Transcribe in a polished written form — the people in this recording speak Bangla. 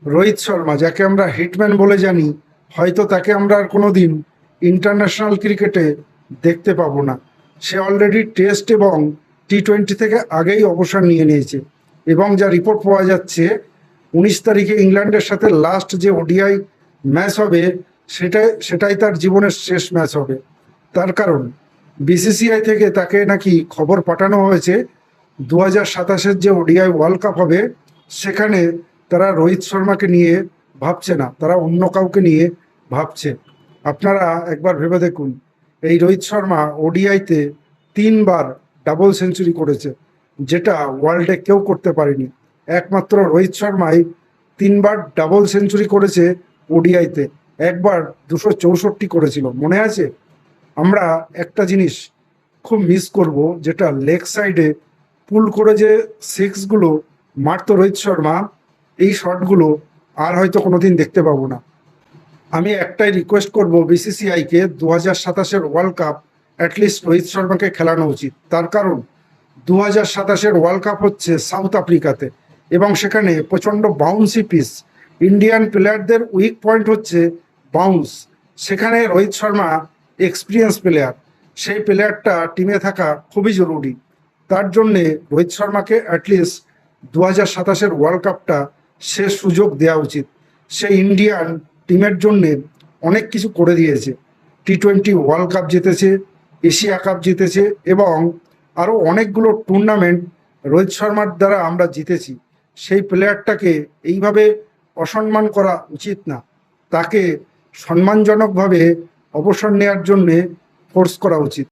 রোহিত শর্মা, যাকে আমরা হিটম্যান বলে জানি, হয়তো তাকে আমরা আর কোনোদিন ইন্টারন্যাশনাল ক্রিকেটে দেখতে পাবো না। সে অলরেডি টেস্ট এবং টি-20 থেকে আগেই অবসর নিয়ে নিয়েছে এবং যা রিপোর্ট পাওয়া যাচ্ছে 19 তারিখে ইংল্যান্ডের সাথে লাস্ট যে ওডিআই ম্যাচ হবে সেটাই তার জীবনের শেষ ম্যাচ হবে। তার কারণ বিসিসিআই থেকে তাকে নাকি খবর পাঠানো হয়েছে 2027-এর যে ওডিআই ওয়ার্ল্ড কাপ হবে সেখানে তারা রোহিত শর্মাকে নিয়ে ভাবছে না, তারা অন্য কাউকে নিয়ে ভাবছে। আপনারা একবার ভেবে দেখুন, এই রোহিত শর্মা ওডিআইতে 3বার ডাবল সেঞ্চুরি করেছে, যেটা ওয়ার্ল্ডে কেউ করতে পারেনি। একমাত্র রোহিত শর্মাই 3বার ডাবল সেঞ্চুরি করেছে ওডিআইতে, একবার 264 করেছিল, মনে আছে? আমরা একটা জিনিস খুব মিস করব, যেটা লেগ সাইডে পুল করে যে সিক্সগুলো মারতো রোহিত শর্মা, এই শটগুলো আর হয়তো কোনোদিন দেখতে পাবো না। আমি একটাই রিকোয়েস্ট করব বিসিসিআইকে, 2027-এর ওয়ার্ল্ড কাপ অ্যাটলিস্ট রোহিত শর্মাকে খেলানো উচিত। তার কারণ 2027-এর ওয়ার্ল্ড কাপ হচ্ছে সাউথ আফ্রিকাতে এবং সেখানে প্রচণ্ড বাউন্সি পিচ। ইন্ডিয়ান প্লেয়ারদের উইক পয়েন্ট হচ্ছে বাউন্স। সেখানে রোহিত শর্মা এক্সপিরিয়েন্স প্লেয়ার, সেই প্লেয়ারটা টিমে থাকা খুবই জরুরি। তার জন্যে রোহিত শর্মাকে অ্যাটলিস্ট 2027-এর ওয়ার্ল্ড কাপটা শেষ সুযোগ দেওয়া উচিত। সে ইন্ডিয়ান টিমের জন্যে অনেক কিছু করে দিয়েছে, টি-20 ওয়ার্ল্ড কাপ জিতেছে, এশিয়া কাপ জিতেছে এবং আরও অনেকগুলো টুর্নামেন্ট রোহিত শর্মার দ্বারা আমরা জিতেছি। সেই প্লেয়ারটাকে এইভাবে অসম্মান করা উচিত না, তাকে সম্মানজনকভাবে অবসর নেওয়ার জন্যে ফোর্স করা উচিত।